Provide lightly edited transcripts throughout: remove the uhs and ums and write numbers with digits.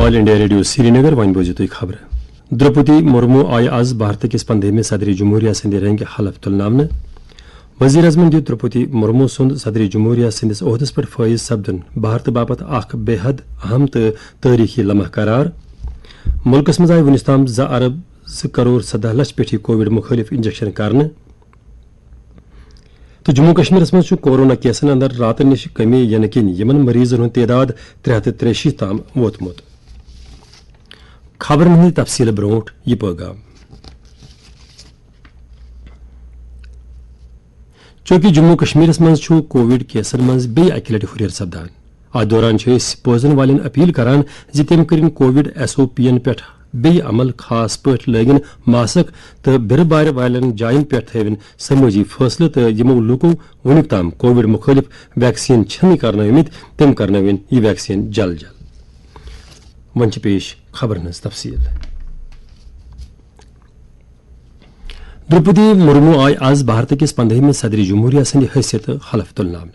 All India radio Srinagar one बोजो तुम खबर द्रौपदी मुर्मू आय आज भारत किस 15 सदर जमहूरिया सिंध रंग हलफ तुलनामन वजीर अजमन दित द्रौपदी मुर्मू सुंद सदर जमहूरिया सिंदिस ओहदस पर फैज सपदन भारत बापत अख बेहद अहम तो तारीखी लम्हा करार मुल्कस मज आय वुनिस ताम 2 अरब 2 करोड़ 17 लक्ष पे कोविड मुखालिफ इंजेक्शन करने तो जम्मू कश्मीर मज कोरोना केसन अंदर रात नश कमी यन किन यमन मरीजन हुंद तादाद 383 ताम वोतमुत खबर हंद तफसील ब्रोट यह पैगाम चूंकि जम्मू कश्मीर मज कोविड केसन मज बे अकि लट हुरियर सपदान अत दौरान बोजन वाले अपील करान जि तम करिन कोविड SOP'न पे बे अमल खास पट लगिन मास्क तो बिर बार वालन जायन पे थविन समाजी फैसले तो यमो लूको वुनिक ताम कोविड मुखालिफ वैक्सीन छन करनवित तम करनविन यह वैक्सीन जल जल वन पेश खबर तफसील द्रौपदी मुर्मू आय आज भारत किस 15 सदर जमहूरिया सिंध हैसियत हलफ तुलनाम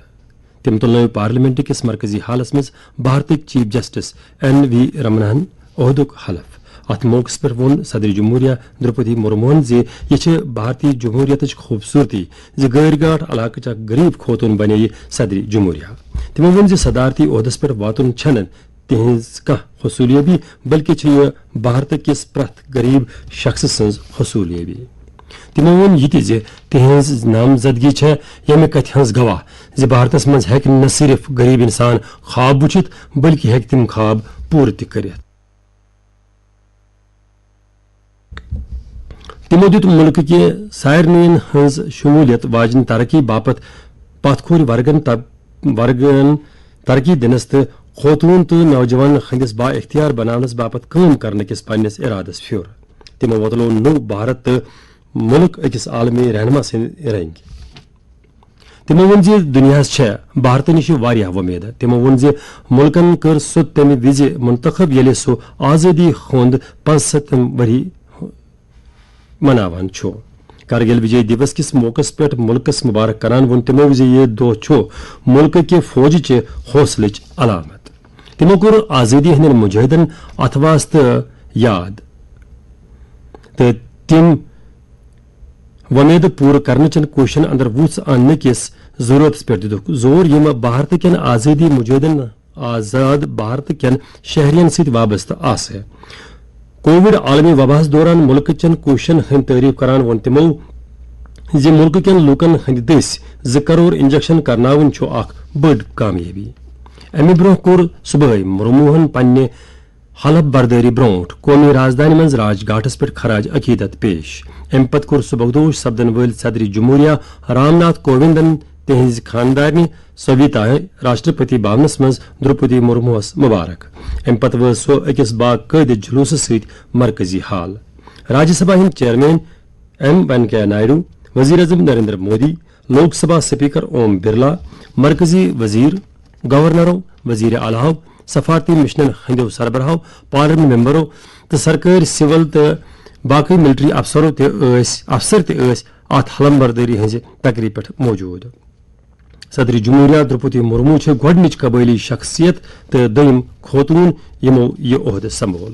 तम तुल पार्लियामेंट किस मरकजी हालस मज भारत चीफ जस्टिस NV रमनाहन ओहदुक हलफ अत मौके पर वोन सदर जमहूरिया द्रौपदी मुर्मून जे यह भारतीय जमहूरियत खूबसूरती जे गैरगाट इलाक गरीब खोतन बने सदर जमहूरिया तमो वोन जे सदारती ओहदस पर वातुन छन तिहज कह हसूलियबी बल्कि यह भारत किस प्रथ गरीब शख्स सज हसूलियबी तमो वोन यह तिहज नामजदगी यमे कथ हज गवाह जे भारत मज हेक न सिर्फ गरीब इंसान ख्वाब वुचित बल्कि हेक तिम ख्वाब पूर त करित तमो दित मुल्क के सारनीन हज शमूलियत वाजन तरक्की बापत पथखोर वर्गन तरक्की दिनस तो खोतून तो नौजवान हंदिस बा इख्तियार बनानस बापत काम करने किस पन्निस इरादस फ्योर तमो वतलो नो भारत तो मुल्क अकिस आलमी रहनमा सिंध रंग तमो वोन जे दुनियास भारत निश वारिया वमेद तमो वोन जे मुल्कन कर सो तमि विज मुंतखब येले सो आजादी खुंद 75 वरी मनावान छो कारगिल विजय दिवस किस मौकस पे मुल्कस मुबारक करान वोन तमो विज ये दो छो मुल्क के फौज चे हौसलच अलामत तमो कोर आजादी हन मुजाहिदन अथवास्त याद तो तिम वमेद पूर करने चन कोशन अंदर वुस आने किस जरूरत पे दिदुक जोर यम भारत केन आजादी मुजाहिदन आजाद भारत केन शहरियन सित वाबस्त आस है कोविड आलमी वबास दौरान मुल्क चन कोशन हंद तारीफ करान वोन तमो जे मुल्क केन लूकन हंद दस 2 करोड़ इंजेक्शन करनावन छो अख बड़ कामयाबी अमि ब्रोह कोर सुबह मुर्मूहन पन्ने हलफ बर्दारी ब्रोट कौमी राजधानी मज राजघाटस पे खराज अकीदत पेश अम पत कोर सुबगदोश सपदन वल सदर जमहूरिया रामनाथ कोविंदन तहज खानदारनी सविता राष्ट्रपति भवनस मज द्रौपदी मुर्मूस मुबारक अम पत वो सो अकिस बाकायदे जुलूस सहित मरकजी हाल राज्यसभा हिंद चेयरमैन M वेंकैया नायडू वजीर अजम नरेंद्र मोदी लोकसभा स्पीकर ओम बिरला मरकजी वजीर गवर्नरों वजीर आला सफारती मिशनन हंदो सरबराह पार्लियामेंट मेंबरों तो सरकार सिविल तो बाकी मिलिट्री अफसर अत हलम बर्दारी हज तकरीब पे मौजूद सदर जमहूरिया द्रौपदी मुर्मू गोडनिच कबैली शख्सियत तो दम खोतून यमो यह ओहद संभोल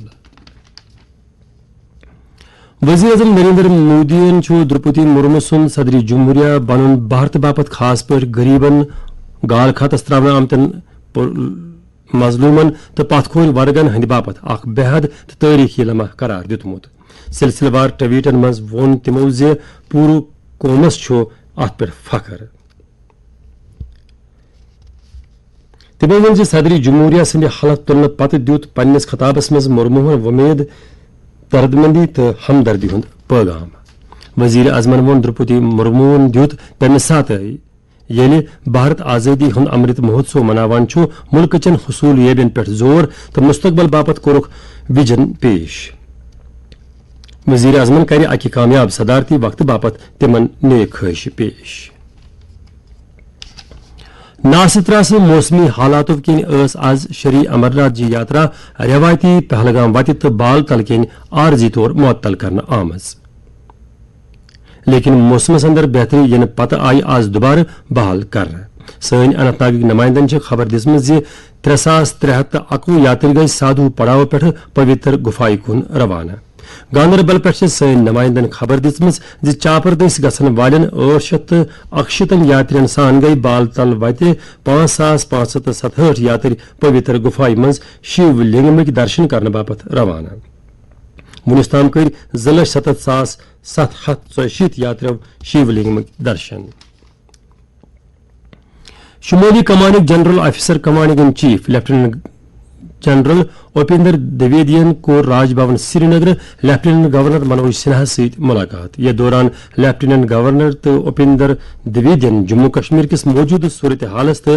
वजीर अजम नरेंद्र मोदी द्रौपदी मुर्मू सुन सदर जमहूरिया बन भारत बापत खास पर गरीबन गाल खतस त्र आमतन मजलूमन तो पथखोर वर्गन हंद बापत अख बेहद तो तारीखी लम्हा करार दितमुत सिलसिलेवार ट्वीटन मज वोन तमो जे पूर कौमस अत पे फखर तमो वोन जे सदर जमहूरिया सिंध हलफ तुलन पत दित पन्निस खताबस मज मुर्मूहन वमेद दर्दमंदी तो हमदर्दी हुंद पैगाम वजीर अजमन वोन द्रौपदी मुर्मून दित तमे साथ येले भारत आजादी हुंद अमृत महोत्सव मनावान मुल्क चन हसूल येबन पे जोर तो मुस्तकबल बापत कोरुख विजन पेश वजीर अजमन कर अकि कामयाब सदारती वक्त बापत तिमन नेक ख्वाहिश पेश नासित्रा से मौसमी हालातों किन आज शरी अमरनाथ जी यात्रा रवायती पहलगाम वत तो बाल तल किन आरजी तौर मुअत्तल करना आमज लेकिन मौसम अंदर बेहतरी यन पत आई आज दोबारा बहाल कर سن اننت ناگک نمائندن خبر دِژمٕژ زِ 3311 یاتری گٔیہِ سادھو پڑاو پٮ۪ٹھ پویتر گفایہِ کُن روانہ. گاندربل پٮ۪ٹھ سن نمائندن خبر دِژمٕژ زِ چاپر دٔسۍ گژھن والٮ۪ن 861 یاترین سان گٔیہِ بال تل وتہِ 5567 یاتری پویتر گفایہِ منٛز شیو لنگمٕکۍ درشن کرنہٕ باپتھ روانہ. وُنیُس تام کٔرۍ 2,67,764 یاتریو شیو لنگمٕکۍ درشن. شمولی کمانک general officer commanding in chief lieutenant general Upendra دویدین کور Raj Bhavan Srinagar lieutenant governor Manoj Sinha ست ملاقات. یتھ دوران لیفٹیننٹ گورنر تو اپیندر دویدین جموں کشمیر کس موجودہ صورت حالس تو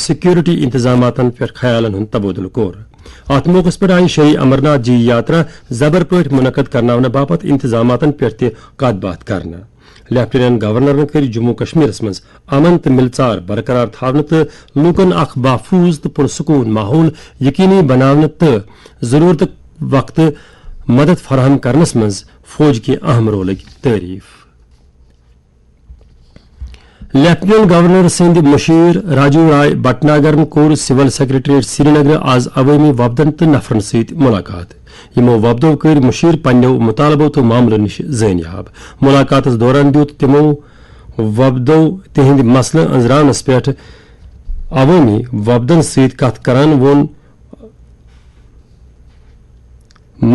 سیکورٹی انتظامات پہ خیالن ہند تبادلہ کور. ات موقع پہ آئی شاہی امرناتھ جی یاترا زبر پہ منعقد کرناونہ باپت انتظامات پہ کت بات کرنا. لیفٹیننٹ گورنرن کر جموں کشمیرس مز امن تو ملژار برقرار تھاونہ تو لوکن اخ محفوظ تو پرسکون ماحول یقینی بناونہ تو ضرورت وقت مدد فراہم کرنس مز فوج کے اہم رولک تعریف. لیفٹیننٹ گورنر سند مشیر راجو رائے بٹناگرن کور سول سیکرٹریٹ سری نگر آز عوامی وفدن تو نفرن ست ملاقات. یمو وفدو کر مشیر پنو مطالبو تو معاملو نش زینیاب. ملاقات دوران دیت تمو وفدو تہند مسلہ انزرانس پہ عوامی وفدن ست کت کران وون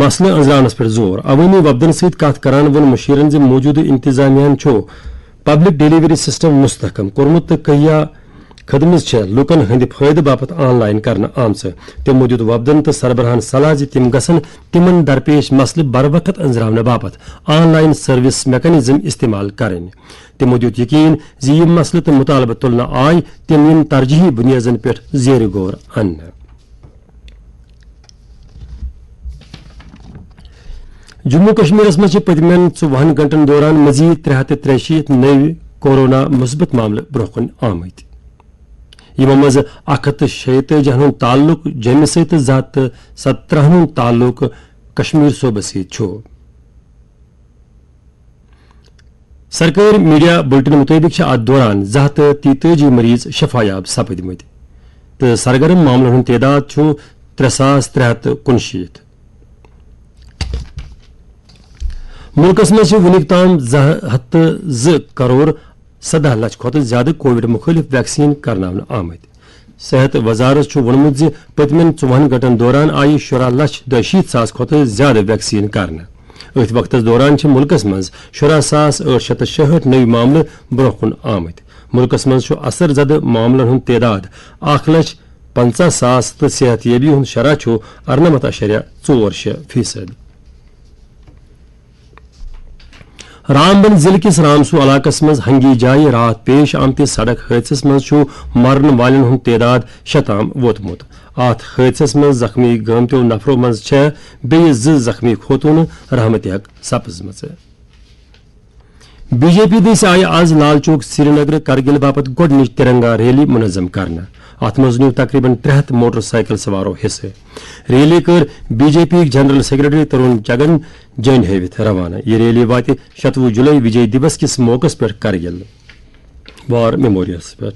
مسلہ انزرانس پہ زور. عوامی وفدن ست کت کران وون مشیرن ز موجودہ انتظامیہ چھو پبلک ڈیلیوری سسٹم مستحکم کورمت تو کہیا خدمت لوکن ہند فائدہ باپت آن لائن کرنا آمژ. تمو دیت وفدن تو سربراہن صلاح ز تم گژھن تمن درپیش مسلہ بر وقت انزراونہ باپت آن لائن سروس میکنزم استعمال کریں. تمو دیت یقین ز یم مسلہ تو مطالبہ تلنہ آئی تم ین ترجیحی بنیادن پہ زیر غور انہ. جموں کشمیرس مز پتمین 24 گھنٹن دوران مزید 363 نو کورونا مثبت معاملہ برہ کن آمت. یمو مز 146 ہند تعلق جموں ست 217 ہند تعلق کشمیر صوبہ ست. سرکاری میڈیا بلٹن مطابق ات دوران 233 مریض شفایاب سپدمت تو سرگرم معاملن ہند تعداد 3359. ملکس مز ونیک تام 2 کروڑ 17 لچھ کھت زیادہ کووڈ مخالف ویکسین کرناونہ آمت. صحت وزارت وونمت ز پتمین 24 گھنٹن دوران آئی 17,62,000 کھت زیادہ ویکسین کرنا. ات وقت دوران ملکس مز 17,866 نو معاملہ برہ کن آمت. ملکس مز اثر زدہ معاملن ہند تعداد 1,50,000 تو صحت یابی ہند شرح 98.46%. رامبن ضلع کس رامسو علاقس مز ہنگی جائے رات پیش آمت سڑک حادثس مز مرن والن ہند تعداد 6 تام ووتمت. ات حادثس مز زخمی گمتو نفرو مز 6 بیس 2 زخمی خوتون رحمت حق سپزمژ. بی جے پی دس آئی آز لال چوک سری نگر کرگل باپت گۄڈنِچ ترنگا ریلی منظم کرنا. ات مز نیو تقریباً 300 موٹر سائیکل سوارو حصہ. ریلی کر بی جے پی جنرل سیکرٹری ترون چگن جین ہیوت روانہ. یہ ریلی وات 26 جولائی وجے دیوس کس موقع پہ کرگل وار میموریلس پہ.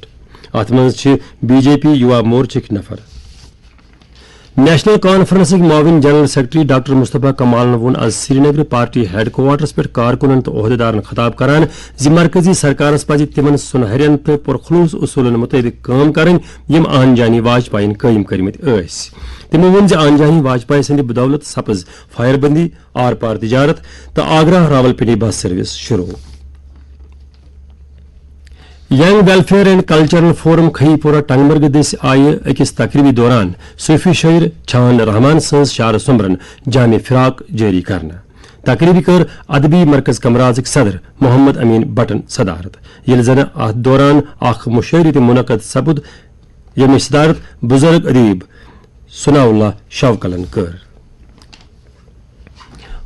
ات مز بی جے پی یوا مورچک نفر. نیشنل کانفرنسک معاون جنرل سیکرٹری ڈاکٹر مصطفیٰ کمال وون آز سری نگر پارٹی ہیڈ کوارٹرس پہ کارکنن تو عہدیدارن خطاب کران ز مرکزی سرکارس پزِ تمن سنہرین تو پرخلوص اصولن مطابق کام کریں یم آن جانی واجپائین قائم کرمت ٲسۍ. تمو وون ز آن جانی واجپائی سند بدولت سپز فائر بندی آر پار تجارت تو آگرہ راولپنڈی بس سروس شروع. Young welfare and cultural forum Khaipora Tangmarg دس آئہ اکس تقریبی دوران صوفی شاعر چھان رحمان سنز شعر سمرن جامع فراق جاری کرنا. تقریبی کر ادبی مرکز کمرازک صدر محمد امین بٹن صدارت. یل زن ات دوران اخ مشاعرہ تہ منعقد سپد یمچ صدارت بزرگ ادیب ثناء اللہ شوکلن کر.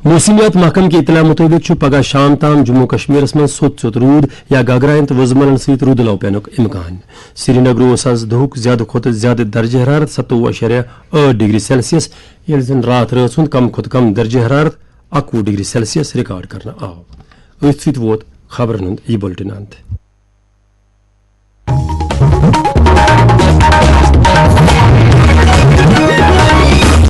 موسمیات محکمہ کی اطلاع مطابق پگہ شام تام جموں کشمیر من سوت رود یا گگرائن تو وزملن ست رود لو پینک امکان. سری نگر آز دہک زیادہ کھت زیادہ درجہ حرارت 27.8 ڈگری سیلسیس یل زن رات رات ہند کم کھت کم درجہ حرارت 21 ڈگری سیلسیس ریکارڈ کرنا آو. ات ست ووت خبرن ہند یہ بلٹن انت.